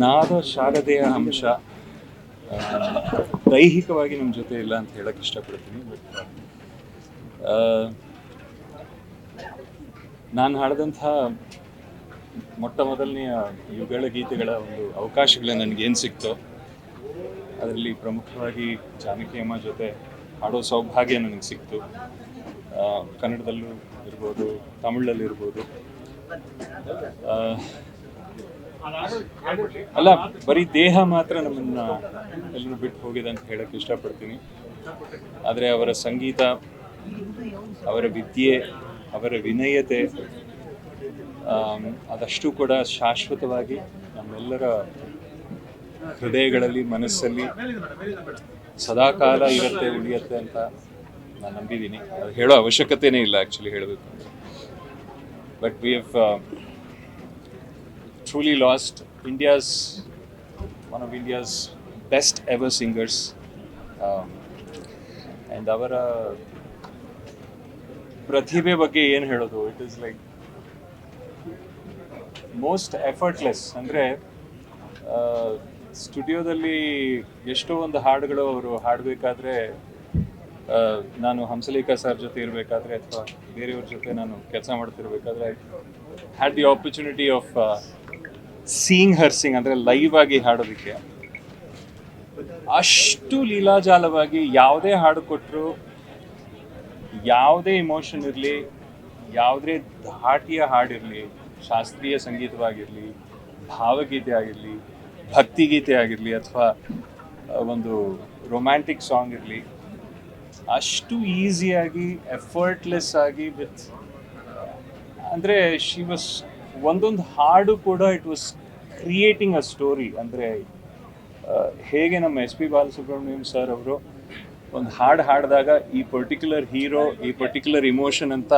ನಾದ ಶಾರದೆಯ ಅಂಶ ದೈಹಿಕವಾಗಿ ನಮ್ಮ ಜೊತೆ ಇಲ್ಲ ಅಂತ ಹೇಳಕ್ಕೆ ಇಷ್ಟಪಡ್ತೀನಿ. ಬಟ್ ನಾನು ಹಾಡಿದಂಥ ಮೊಟ್ಟ ಮೊದಲನೆಯ ಯುಗಳ ಗೀತೆಗಳ ಒಂದು ಅವಕಾಶಗಳು ನನಗೇನು ಸಿಕ್ತೋ ಅದರಲ್ಲಿ ಪ್ರಮುಖವಾಗಿ ಜಾನಕಿ ಅಮ್ಮ ಜೊತೆ ಹಾಡೋ ಸೌಭಾಗ್ಯ ನನಗೆ ಸಿಕ್ತು. ಕನ್ನಡದಲ್ಲೂ ಇರ್ಬೋದು, ತಮಿಳಲ್ಲಿರ್ಬೋದು. ಅಲ್ಲ, ಬರೀ ದೇಹ ಮಾತ್ರ ನಮ್ಮನ್ನ ಎಲ್ಲರೂ ಬಿಟ್ಟು ಹೋಗಿದೆ ಅಂತ ಹೇಳಕ್ಕೆ ಇಷ್ಟಪಡ್ತೀನಿ. ಆದರೆ ಅವರ ಸಂಗೀತ, ಅವರ ವಿದ್ಯೆ, ಅವರ ವಿನಯತೆ ಅದಷ್ಟು ಕೂಡ ಶಾಶ್ವತವಾಗಿ ನಮ್ಮೆಲ್ಲರ ಹೃದಯಗಳಲ್ಲಿ, ಮನಸ್ಸಲ್ಲಿ ಸದಾಕಾಲ ಇರುತ್ತೆ, ಉಳಿಯುತ್ತೆ ಅಂತ ನಾನು ನಂಬಿದ್ದೀನಿ. ಅದು ಹೇಳೋ ಅವಶ್ಯಕತೆನೇ ಇಲ್ಲ ಆ್ಯಕ್ಚುಲಿ ಹೇಳಬೇಕು ಅಂದರೆ. But we have truly lost one of India's best ever singers, and ಅವರ ಪ್ರತಿಭೆ ಬಗ್ಗೆ ಏನು ಹೇಳೋದು, it is like most effortless. ಅಂದರೆ ಸ್ಟುಡಿಯೋದಲ್ಲಿ ಎಷ್ಟೋ ಒಂದು ಹಾಡುಗಳು ಅವರು ಹಾಡಬೇಕಾದ್ರೆ, ನಾನು ಹಂಸಲೇಖ ಸರ್ ಜೊತೆ ಇರಬೇಕಾದ್ರೆ ಅಥವಾ ಬೇರೆಯವ್ರ ಜೊತೆ ನಾನು ಕೆಲಸ ಮಾಡ್ತಿರ್ಬೇಕಾದ್ರೆ had the opportunity of seeing her sing, ಅಂದರೆ ಲೈವ್ ಆಗಿ ಹಾಡೋದಕ್ಕೆ. ಅಷ್ಟು ಲೀಲಾಜಾಲವಾಗಿ ಯಾವುದೇ ಹಾಡು ಕೊಟ್ಟರು, ಯಾವುದೇ ಇಮೋಷನ್ ಇರಲಿ, ಯಾವುದೇ ಧಾಟಿಯ ಹಾಡಿರಲಿ, ಶಾಸ್ತ್ರೀಯ ಸಂಗೀತವಾಗಿರಲಿ, ಭಾವಗೀತೆ ಆಗಿರಲಿ, ಭಕ್ತಿಗೀತೆ ಆಗಿರಲಿ, ಅಥವಾ ಒಂದು ರೊಮ್ಯಾಂಟಿಕ್ ಸಾಂಗ್ ಇರಲಿ, ಅಷ್ಟು ಈಸಿಯಾಗಿ ಎಫರ್ಟ್ಲೆಸ್ ಆಗಿ ವಿತ್, ಅಂದರೆ ಶಿ ವಾಸ್ ಒಂದೊಂದು ಹಾಡು ಕೂಡ it was creating a story. ಅಂದರೆ ಹೇಗೆ ನಮ್ಮ ಎಸ್ ಪಿ ಬಾಲಸುಬ್ರಹ್ಮಣ್ಯಂ ಸರ್ ಅವರು ಒಂದು ಹಾಡು ಹಾಡಿದಾಗ ಈ ಪರ್ಟಿಕ್ಯುಲರ್ ಹೀರೋ, ಈ ಪರ್ಟಿಕ್ಯುಲರ್ ಇಮೋಷನ್ ಅಂತ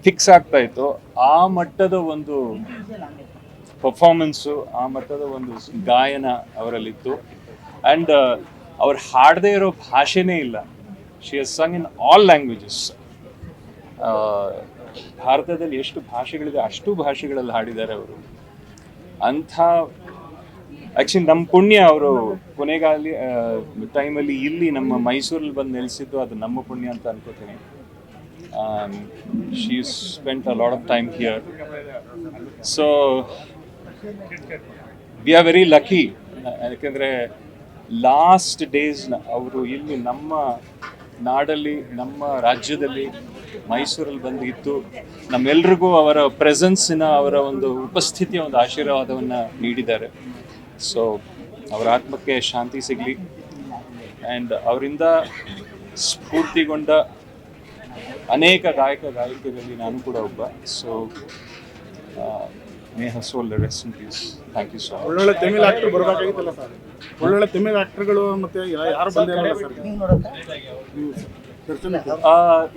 ಫಿಕ್ಸ್ ಆಗ್ತಾ ಇತ್ತು, ಆ ಮಟ್ಟದ ಒಂದು ಪರ್ಫಾರ್ಮೆನ್ಸು, ಆ ಮಟ್ಟದ ಒಂದು ಗಾಯನ ಅವರಲ್ಲಿತ್ತು. ಆ್ಯಂಡ್ ಅವ್ರು ಹಾಡದೇ ಇರೋ ಭಾಷೆನೇ ಇಲ್ಲ. She has Sung in all languages. ಭಾರತದಲ್ಲಿ ಎಷ್ಟು ಭಾಷೆಗಳಿದೆ ಅಷ್ಟು ಭಾಷೆಗಳಲ್ಲಿ ಹಾಡಿದ್ದಾರೆ ಅವರು. ಅಂಥ ಆ್ಯಕ್ಚುಲಿ ನಮ್ಮ ಪುಣ್ಯ, ಅವರು ಕೊನೆಗಾಲಿ ಟೈಮಲ್ಲಿ ಇಲ್ಲಿ ನಮ್ಮ ಮೈಸೂರಲ್ಲಿ ಬಂದು ನೆಲೆಸಿದ್ದು ಅದು ನಮ್ಮ ಪುಣ್ಯ ಅಂತ ಅನ್ಕೋತೀನಿ. She spent a lot of time here, so we are very lucky. ಯಾಕೆಂದರೆ ಲಾಸ್ಟ್ ಡೇಸ್ ಅವರು ಇಲ್ಲಿ ನಮ್ಮ ನಾಡಲ್ಲಿ, ನಮ್ಮ ರಾಜ್ಯದಲ್ಲಿ, ಮೈಸೂರಲ್ಲಿ ಬಂದಿದ್ದು ನಮ್ಮೆಲ್ರಿಗೂ ಅವರ ಪ್ರೆಸೆನ್ಸಿನ, ಅವರ ಒಂದು ಉಪಸ್ಥಿತಿಯ ಒಂದು ಆಶೀರ್ವಾದವನ್ನು ನೀಡಿದ್ದಾರೆ. ಸೊ ಅವರ ಆತ್ಮಕ್ಕೆ ಶಾಂತಿ ಸಿಗಲಿ. ಆ್ಯಂಡ್ ಅವರಿಂದ ಸ್ಫೂರ್ತಿಗೊಂಡ ಅನೇಕ ಗಾಯಕರಲ್ಲಿ ನಾನು ಕೂಡ ಒಬ್ಬ. So may her soul rest in peace. Thank you so much. ಒಳ್ಳೊಳ್ಳೆ ತಮಿಳ್ ಆಕ್ಟರ್ ಬರಬೇಕಾಗಿತ್ತಲ್ಲ ಸರ್, ಒಳ್ಳೊಳ್ಳೆ ತಮಿಳ್ ಆಕ್ಟರ್ಗಳು ಮತ್ತೆ ಯಾರು ಬಂದಿರಲ್ಲ ಸರ್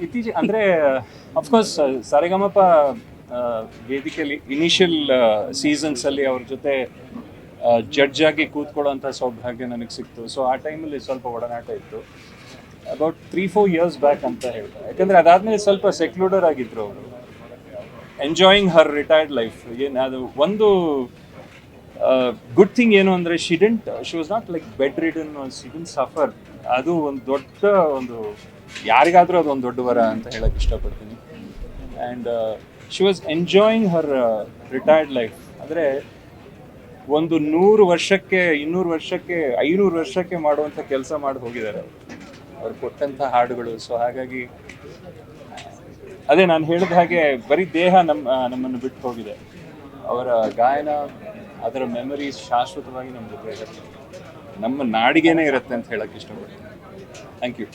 ಇತ್ತೀಚೆಗೆ. ಅಂದರೆ ಅಫ್ಕೋರ್ಸ್ ಸರಿಗಮಪ ವೇದಿಕೆಯಲ್ಲಿ ಇನಿಷಿಯಲ್ ಸೀಸನ್ಸಲ್ಲಿ ಅವ್ರ ಜೊತೆ ಜಡ್ಜ್ ಆಗಿ ಕೂತ್ಕೊಳ್ಳೋಂಥ ಸೌಭಾಗ್ಯ ನನಗೆ ಸಿಕ್ತು. ಸೊ ಆ ಟೈಮಲ್ಲಿ ಸ್ವಲ್ಪ ಒಡನಾಟ ಇತ್ತು. ಅಬೌಟ್ 3-4 years ಬ್ಯಾಕ್ ಅಂತ ಹೇಳ್ತಾರೆ. ಯಾಕಂದರೆ ಅದಾದಮೇಲೆ ಸ್ವಲ್ಪ ಸೆಕ್ಲೂಡರ್ ಆಗಿದ್ರು ಅವರು, ಎಂಜಾಯಿಂಗ್ ಹರ್ ರಿಟೈರ್ಡ್ ಲೈಫ್. ಏನು ಅದು ಒಂದು ಗುಡ್ ಥಿಂಗ್ ಏನು ಅಂದರೆ she was not like bed ridden, she didn't suffer. ಅದು ಒಂದು ದೊಡ್ಡ ಒಂದು, ಯಾರಿಗಾದರೂ ಅದು ಒಂದು ದೊಡ್ಡ ವರ ಅಂತ ಹೇಳಕ್ಕೆ ಇಷ್ಟಪಡ್ತೀನಿ. And she was enjoying Har retired life. ಅಂದರೆ ಒಂದು 100 ವರ್ಷಕ್ಕೆ, 200 ವರ್ಷಕ್ಕೆ, 500 ವರ್ಷಕ್ಕೆ ಮಾಡುವಂಥ ಕೆಲಸ ಮಾಡಿ ಹೋಗಿದ್ದಾರೆ ಅವ್ರು ಕೊಟ್ಟಂಥ ಹಾಡುಗಳು. ಸೊ ಹಾಗಾಗಿ ಅದೇ ನಾನು ಹೇಳಿದ ಹಾಗೆ ಬರೀ ದೇಹ ನಮ್ಮನ್ನು ಬಿಟ್ಟು ಹೋಗಿದೆ, ಅವರ ಗಾಯನ, ಅದರ ಮೆಮರೀಸ್ ಶಾಶ್ವತವಾಗಿ ನಮ್ಮ ಜೊತೆ ಇರುತ್ತೆ, ನಮ್ಮ ನಾಡಿಗೇನೆ ಇರುತ್ತೆ ಅಂತ ಹೇಳಕ್ಕೆ ಇಷ್ಟಪಡ್ತೀನಿ. Thank you.